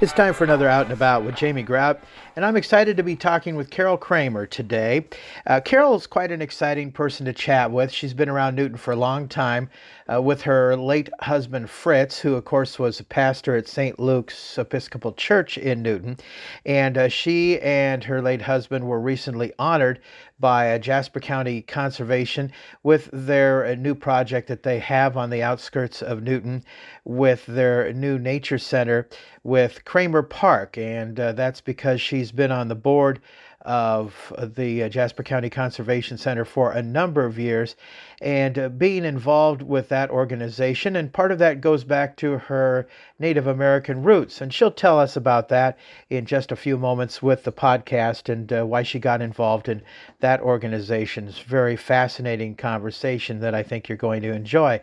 It's time for another Out and About with Jamie Grout, and I'm excited to be talking with Carol Kramer today. Carol is quite an exciting person to chat with. She's been around Newton for a long time with her late husband, Fritz, who, of course, was a pastor at St. Luke's Episcopal Church in Newton. And she and her late husband were recently honored by Jasper County Conservation with their new project that they have on the outskirts of Newton with their new nature center with Kramer Park. And that's because she's been on the board of the Jasper County Conservation Center for a number of years and being involved with that organization. And part of that goes back to her Native American roots. And she'll tell us about that in just a few moments with the podcast and why she got involved in that organization. It's a very fascinating conversation that I think you're going to enjoy.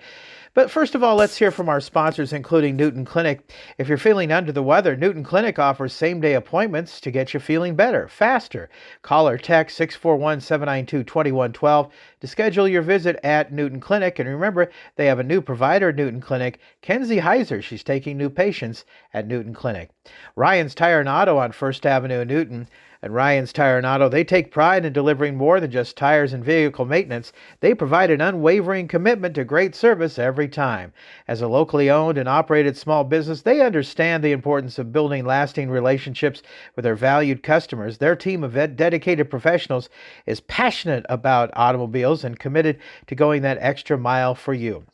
But first of all, let's hear from our sponsors, including Newton Clinic. If you're feeling under the weather, Newton Clinic offers same-day appointments to get you feeling better, faster. Call or text 641-792-2112 to schedule your visit at Newton Clinic. And remember, they have a new provider at Newton Clinic, Kenzie Heiser. She's taking new patients at Newton Clinic. Ryan's Tire and Auto on First Avenue in Newton. At Ryan's Tire and Auto, they take pride in delivering more than just tires and vehicle maintenance. They provide an unwavering commitment to great service every time. As a locally owned and operated small business, they understand the importance of building lasting relationships with their valued customers. Their team of dedicated professionals is passionate about automobiles and committed to going that extra mile for you.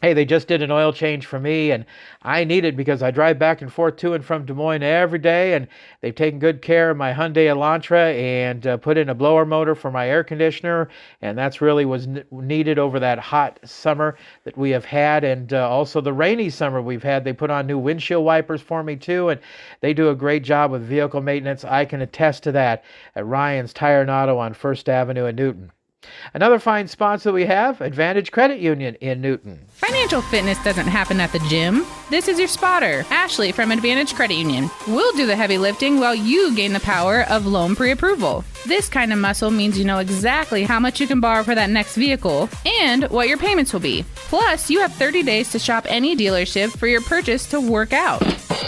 Hey, they just did an oil change for me, and I need it because I drive back and forth to and from Des Moines every day, and they've taken good care of my Hyundai Elantra and put in a blower motor for my air conditioner, and that's really was needed over that hot summer that we have had, and also the rainy summer we've had. They put on new windshield wipers for me, too, and they do a great job with vehicle maintenance. I can attest to that at Ryan's Tire and Auto on First Avenue in Newton. Another fine sponsor we have, Advantage Credit Union in Newton. Financial fitness doesn't happen at the gym. This is your spotter, Ashley from Advantage Credit Union. We'll do the heavy lifting while you gain the power of loan pre-approval. This kind of muscle means you know exactly how much you can borrow for that next vehicle and what your payments will be. Plus, you have 30 days to shop any dealership for your purchase to work out.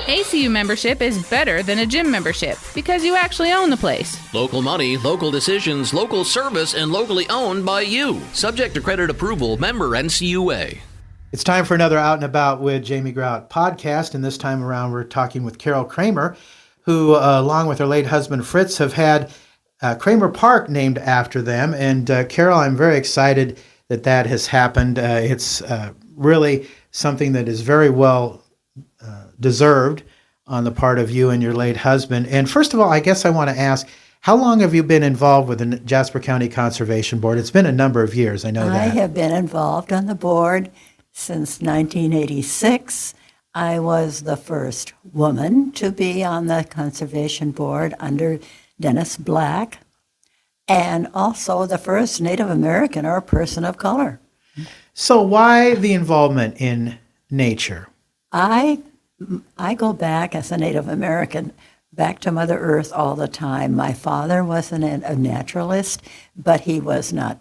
ACU membership is better than a gym membership because you actually own the place. Local money, local decisions, local service, and locally owned by you. Subject to credit approval, member NCUA. It's time for another Out and About with Jamie Grout podcast, and this time around we're talking with Carol Kramer, who, along with her late husband Fritz, have had Kramer Park named after them. And Carol, I'm very excited that that has happened. It's really something that is very well deserved on the part of you and your late husband. And first of all, I guess I want to ask, how long have you been involved with the Jasper County Conservation Board? It's been a number of years, I know that. I have been involved on the board since 1986. I was the first woman to be on the Conservation Board under Dennis Black, and also the first Native American or person of color. So why the involvement in nature? I go back as a Native American, back to Mother Earth all the time. My father wasn't a naturalist, but he was not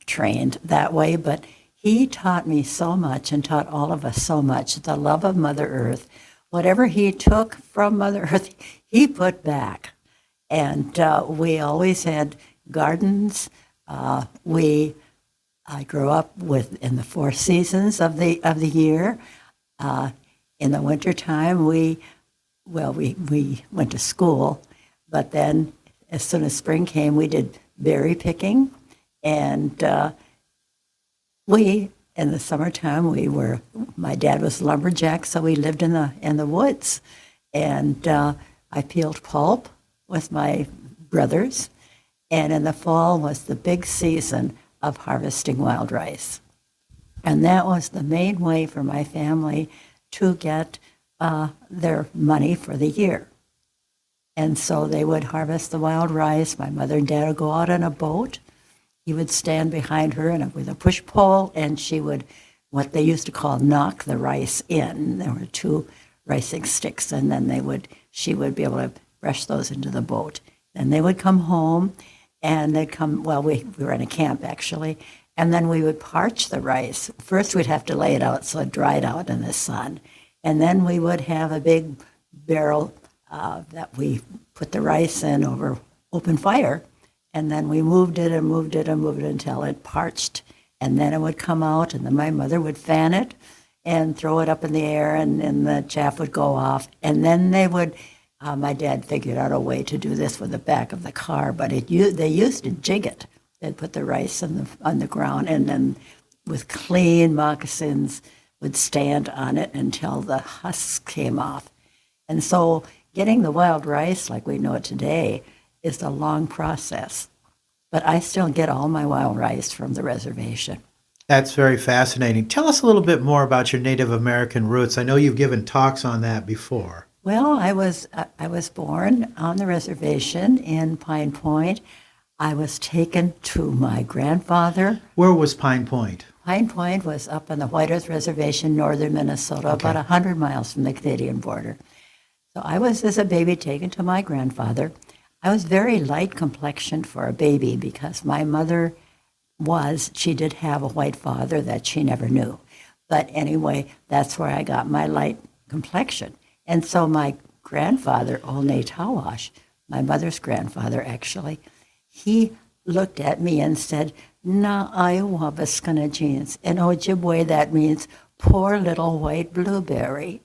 trained that way. But he taught me so much and taught all of us so much, the love of Mother Earth. Whatever he took from Mother Earth, he put back. And we always had gardens. I grew up in the 4 seasons of the year. In the wintertime, we went to school, but then as soon as spring came, we did berry picking, and in the summertime, my dad was a lumberjack, so we lived in the woods, and I peeled pulp with my brothers, and in the fall was the big season of harvesting wild rice. And that was the main way for my family to get their money for the year. And so they would harvest the wild rice. My mother and dad would go out on a boat. He would stand behind her with a push pole, and she would, what they used to call, knock the rice in. There were 2 ricing sticks, and then she would be able to brush those into the boat. Then they would come home, and they'd come, we were in a camp actually, And then we would parch the rice. First, we'd have to lay it out so it dried out in the sun. And then we would have a big barrel that we put the rice in over open fire. And then we moved it and moved it and moved it until it parched. And then it would come out, and then my mother would fan it and throw it up in the air, and the chaff would go off. And then they would, my dad figured out a way to do this with the back of the car, but they used to jig it. They'd put the rice on the ground, and then with clean moccasins would stand on it until the husks came off. And so getting the wild rice like we know it today is a long process. But I still get all my wild rice from the reservation. That's very fascinating. Tell us a little bit more about your Native American roots. I know you've given talks on that before. Well, I was born on the reservation in Pine Point. I was taken to my grandfather. Where was Pine Point? Pine Point was up on the White Earth Reservation, northern Minnesota, about 100 miles from the Canadian border. So I was, as a baby, taken to my grandfather. I was very light complexioned for a baby because my mother she did have a white father that she never knew. But anyway, that's where I got my light complexion. And so my grandfather, Old Tawash, my mother's grandfather actually, he looked at me and said, "Na ayawabaskana jeans." In Ojibwe, that means poor little white blueberry.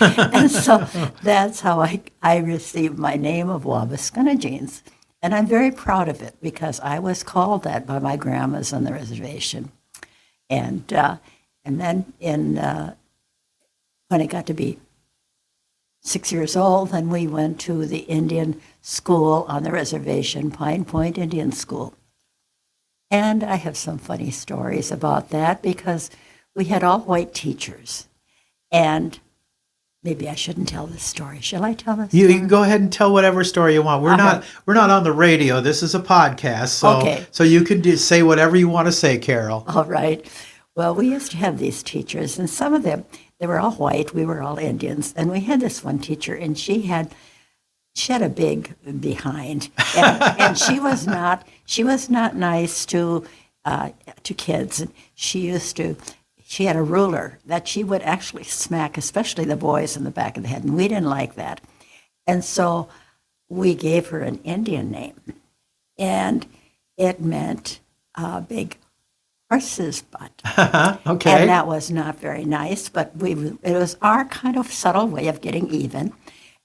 And so that's how I received my name of Wabaskana jeans. And I'm very proud of it because I was called that by my grandmas on the reservation. And then when I got to be 6 years old, then we went to the Indian school on the reservation, Pine Point Indian School. And I have some funny stories about that because we had all white teachers. And maybe I shouldn't tell this story. Shall I tell this? You can go ahead and tell whatever story you want. We're not on the radio. This is a podcast, so you can just say whatever you want to say, Carol. All right. Well, we used to have these teachers, and some of them, they were all white. We were all Indians, and we had this one teacher, and she had a big behind, and she was not nice to kids. She had a ruler that she would actually smack, especially the boys in the back of the head, and we didn't like that. And so we gave her an Indian name, and it meant big horse's butt. Okay. And that was not very nice, but it was our kind of subtle way of getting even.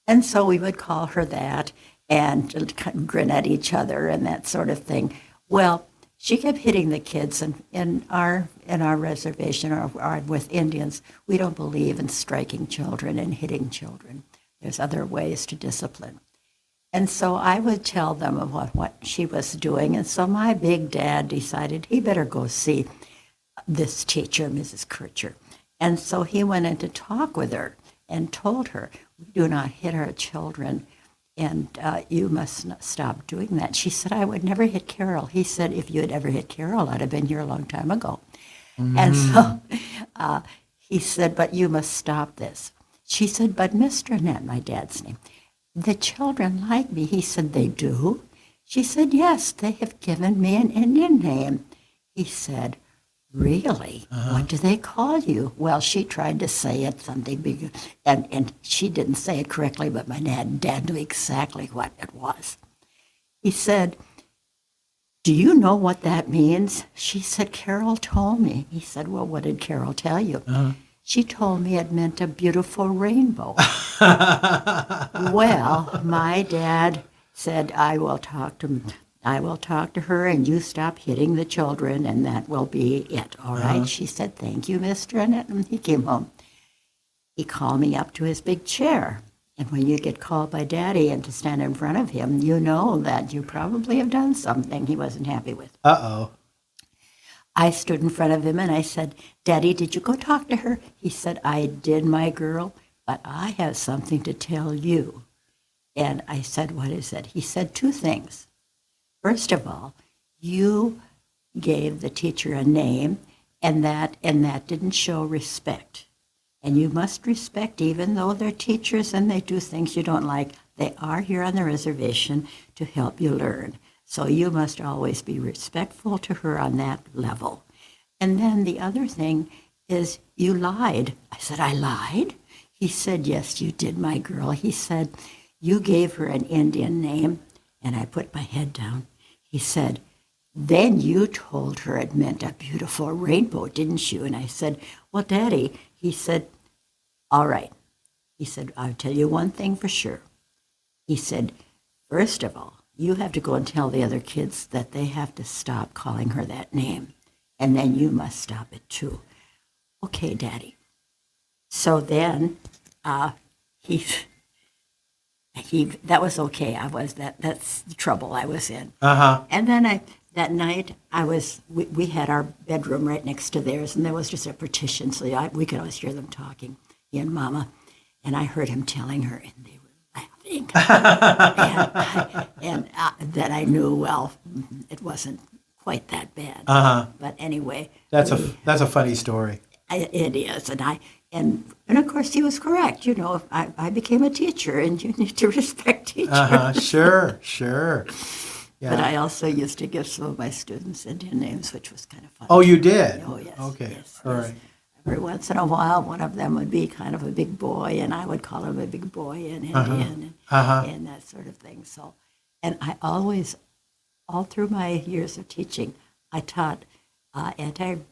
And so we would call her that and grin at each other and that sort of thing. Well, she kept hitting the kids, and in our reservation or with Indians, we don't believe in striking children and hitting children. There's other ways to discipline. And so I would tell them about what she was doing, and so my big dad decided he better go see this teacher, Mrs. Kircher. And so he went in to talk with her and told her, "Do not hit our children. And you must stop doing that." She said, "I would never hit Carol." He said, "If you had ever hit Carol, I'd have been here a long time ago." And so he said, "But you must stop this." She said, "But Mr. Annette," my dad's name, "the children like me." He said, "They do?" She said, "Yes, they have given me an Indian name." He said, "Really? What do they call you?" Well, she tried to say it something big, and she didn't say it correctly, but my dad knew exactly what it was. He said, "Do you know what that means?" She said, "Carol told me." He said, "Well, what did Carol tell you?" She told me it meant a beautiful rainbow. Well, my dad said, I will talk to her, and you stop hitting the children, and that will be it. All right? She said, "Thank you, Mr. Annette." And he came home. He called me up to his big chair. And when you get called by Daddy and to stand in front of him, you know that you probably have done something he wasn't happy with. Uh-oh. I stood in front of him and I said, "Daddy, did you go talk to her?" He said, "I did, my girl, but I have something to tell you." And I said, "What is it?" He said, 2 things. First of all, you gave the teacher a name, and that didn't show respect. And you must respect, even though they're teachers and they do things you don't like, they are here on the reservation to help you learn. So you must always be respectful to her on that level. And then the other thing is you lied. I said, I lied? He said, yes, you did, my girl. He said, you gave her an Indian name. And I put my head down. He said, then you told her it meant a beautiful rainbow, didn't you? And I said, well, Daddy, he said, all right. He said, I'll tell you one thing for sure. He said, first of all, you have to go and tell the other kids that they have to stop calling her that name. And then you must stop it too. Okay, Daddy. So then he that was okay. That's the trouble I was in. And then that night we had our bedroom right next to theirs, and there was just a partition, so we could always hear them talking, he and Mama. And I heard him telling her, and they were laughing. and then I knew, well, it wasn't quite that bad. But anyway, that's a funny story. It is, and of course he was correct. You know, I became a teacher, and you need to respect teachers. Sure. Yeah. But I also used to give some of my students Indian names, which was kind of fun. Oh, you did? Oh, yes. Okay. Yes, All yes. right. Every once in a while, one of them would be kind of a big boy, and I would call him a big boy in Indian and that sort of thing. So, and I always, all through my years of teaching, I taught anti-racism,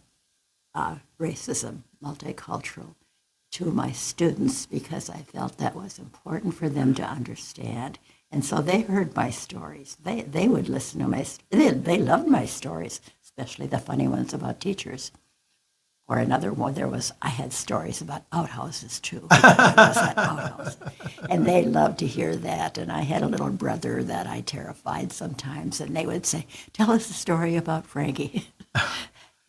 multicultural, to my students because I felt that was important for them to understand. And so they heard my stories. They would listen to they loved my stories, especially the funny ones about teachers. Or another one, I had stories about outhouses too. I was at outhouse. And they loved to hear that. And I had a little brother that I terrified sometimes, and they would say, tell us a story about Frankie.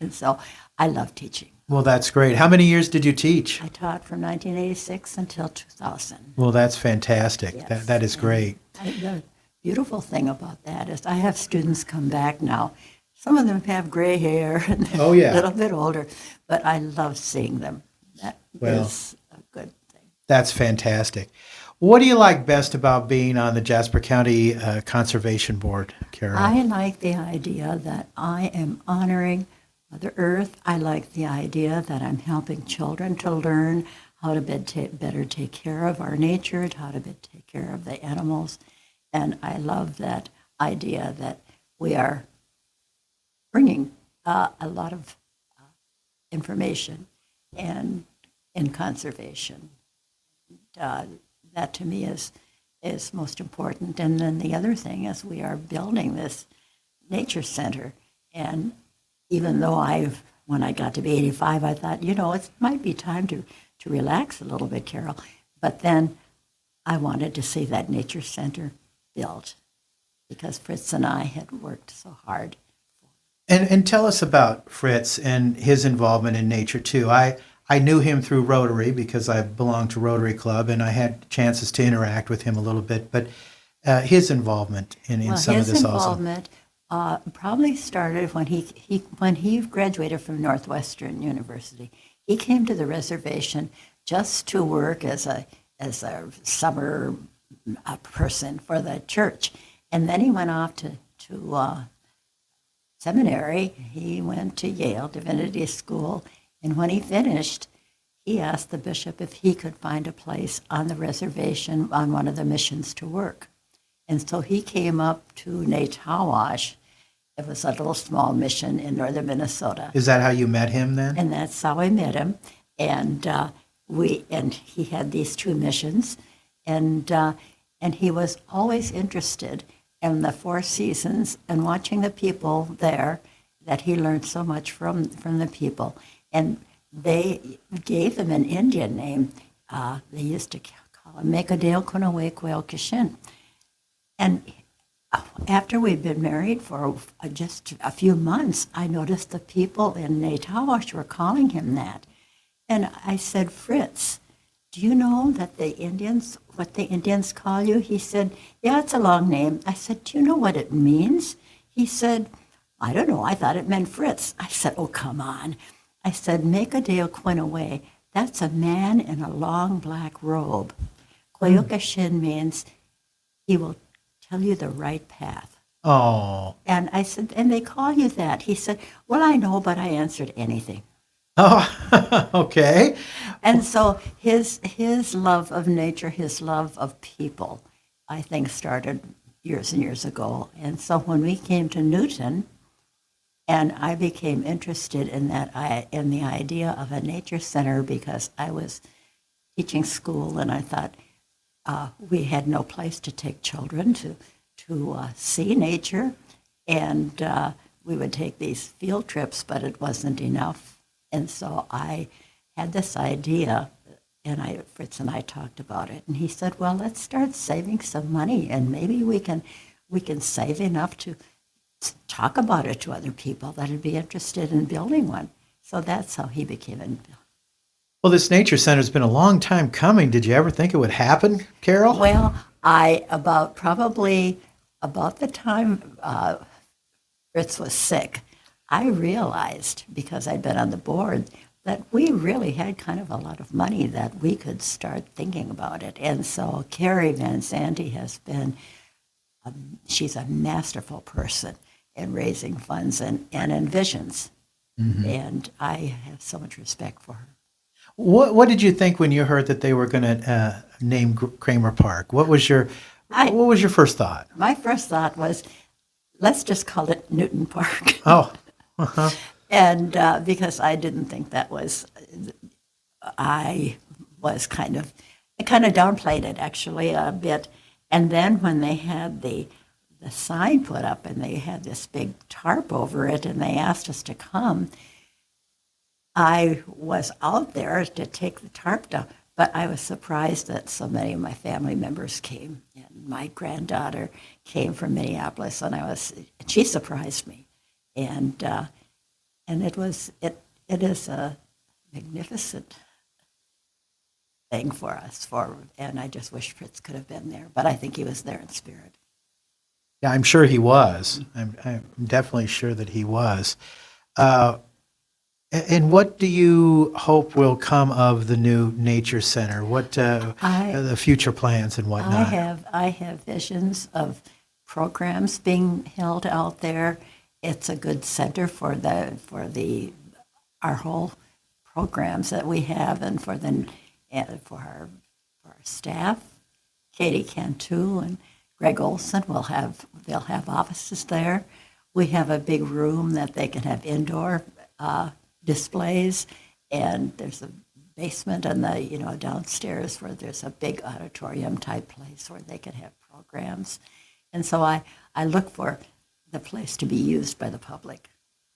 And so I love teaching. Well, that's great. How many years did you teach? I taught from 1986 until 2000. Well, that's fantastic. Yes. That is great. The beautiful thing about that is I have students come back now. Some of them have gray hair and they're a little bit older, but I love seeing them. That is a good thing. That's fantastic. What do you like best about being on the Jasper County Conservation Board, Carol? I like the idea that I am honoring Mother Earth. I like the idea that I'm helping children to learn how to better take care of our nature, how to take care of the animals. And I love that idea that we are bringing a lot of information and in conservation. That to me is most important. And then the other thing is we are building this nature center. And even though when I got to be 85, I thought, it might be time to relax a little bit, Carol. But then I wanted to see that nature center built because Fritz and I had worked so hard. And tell us about Fritz and his involvement in nature too. I knew him through Rotary because I belonged to Rotary Club and I had chances to interact with him a little bit. But his involvement in some of this also. His involvement probably started when he graduated from Northwestern University. He came to the reservation just to work as a summer person for the church, and then he went off to seminary. He went to Yale Divinity School, and when he finished, he asked the bishop if he could find a place on the reservation on one of the missions to work. And so he came up to Natawash. It was a little small mission in northern Minnesota. Is that how you met him then? And that's how I met him. And he had these two missions, and he was always interested in the Four Seasons and watching the people there. That he learned so much from the people, and they gave him an Indian name. They used to call him Mekadale Kunawe Kwel Kishin. And after we'd been married for just a few months, I noticed the people in Natawash were calling him that. And I said, Fritz, do you know that what the Indians call you? He said, yeah, it's a long name. I said, do you know what it means? He said, I don't know. I thought it meant Fritz. I said, oh, come on. I said, Mekadale Quinaway, that's a man in a long black robe. Koyokashin means he will tell you the right path. Oh. And I said, and they call you that. He said, well, I know, but I answered anything. Oh, okay. And so his love of nature, his love of people, I think started years and years ago. And so when we came to Newton, and I became interested in in the idea of a nature center because I was teaching school, and I thought we had no place to take children to see nature, and we would take these field trips, but it wasn't enough. And so I had this idea, and Fritz and I talked about it, and he said, "Well, let's start saving some money, and maybe we can save enough to talk about it to other people that'd be interested in building one." So that's how he became involved. Well, this nature center's been a long time coming. Did you ever think it would happen, Carol? Well, probably about the time Fritz was sick, I realized, because I'd been on the board, that we really had kind of a lot of money that we could start thinking about it. And so Carrie Van Zandt has been, she's a masterful person in raising funds and in visions. Mm-hmm. And I have so much respect for her. What did you think when you heard that they were going to name Kramer Park? What was your first thought? My first thought was, let's just call it Newton Park. Oh, uh-huh. And because I didn't think that was, I kind of downplayed it actually a bit. And then when they had the sign put up and they had this big tarp over it and they asked us to come, I was out there to take the tarp down, but I was surprised that so many of my family members came. And my granddaughter came from Minneapolis, and she surprised me. And it is a magnificent thing for us, and I just wish Fritz could have been there, but I think he was there in spirit. Yeah, I'm sure he was. I'm definitely sure that he was. And what do you hope will come of the new nature center? What the future plans and whatnot? I have visions of programs being held out there. It's a good center for our whole programs that we have, and for our staff. Katie Cantu and Greg Olson they'll have offices there. We have a big room that they can have indoor displays, and there's a basement and the downstairs where there's a big auditorium type place where they can have programs. And so I look for the place to be used by the public,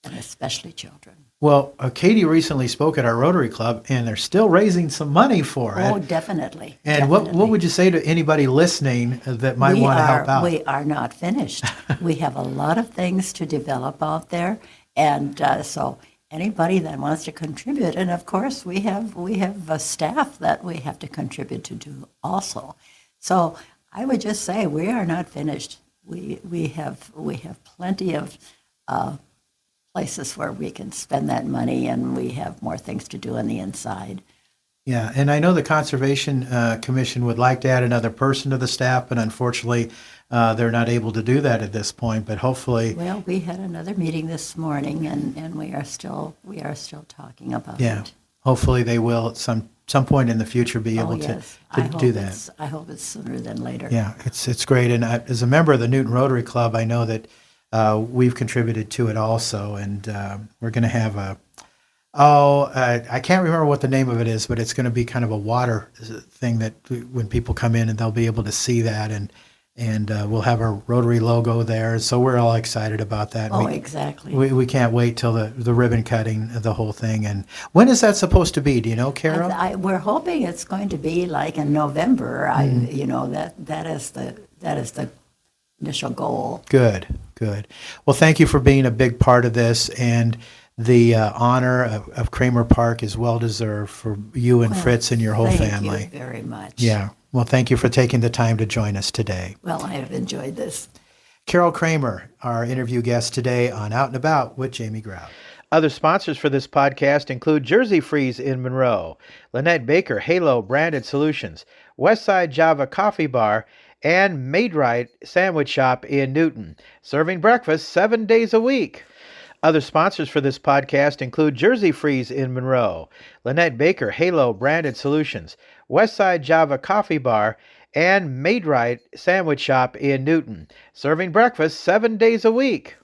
and especially children. Well, Katie recently spoke at our Rotary Club, and they're still raising some money for it. Oh, definitely. And definitely. What would you say to anybody listening that might want to help out? We are not finished. We have a lot of things to develop out there, and so anybody that wants to contribute, and of course we have a staff that we have to contribute to do also. So I would just say we are not finished. We have plenty of places where we can spend that money, and we have more things to do on the inside. Yeah, and I know the Conservation Commission would like to add another person to the staff, but unfortunately they're not able to do that at this point. But hopefully, well, we had another meeting this morning, and we are still talking about yeah, it. Hopefully they will at some point in the future be able to do that. I hope it's sooner than later. Yeah, it's great. And as a member of the Newton Rotary Club, I know that we've contributed to it also, and we're going to have I can't remember what the name of it is, but it's going to be kind of a water thing that when people come in and they'll be able to see that, and we'll have our Rotary logo there. So we're all excited about that. Oh, exactly. We can't wait till the ribbon cutting, the whole thing. And when is that supposed to be? Do you know, Carol? We're hoping it's going to be like in November. That is the initial goal. Good. Well, thank you for being a big part of this, and the honor of Kramer Park is well deserved for you and Fritz and your whole family. Thank you very much. Yeah. Well, thank you for taking the time to join us today. Well, I have enjoyed this. Carol Kramer, our interview guest today on Out and About with Jamie Grout. Other sponsors for this podcast include Jersey Freeze in Monroe, Lynette Baker Halo Branded Solutions, Westside Java Coffee Bar, and Made Right Sandwich Shop in Newton, serving breakfast 7 days a week. Other sponsors for this podcast include Jersey Freeze in Monroe, Lynette Baker Halo Branded Solutions, Westside Java Coffee Bar, and Made Right Sandwich Shop in Newton, serving breakfast 7 days a week.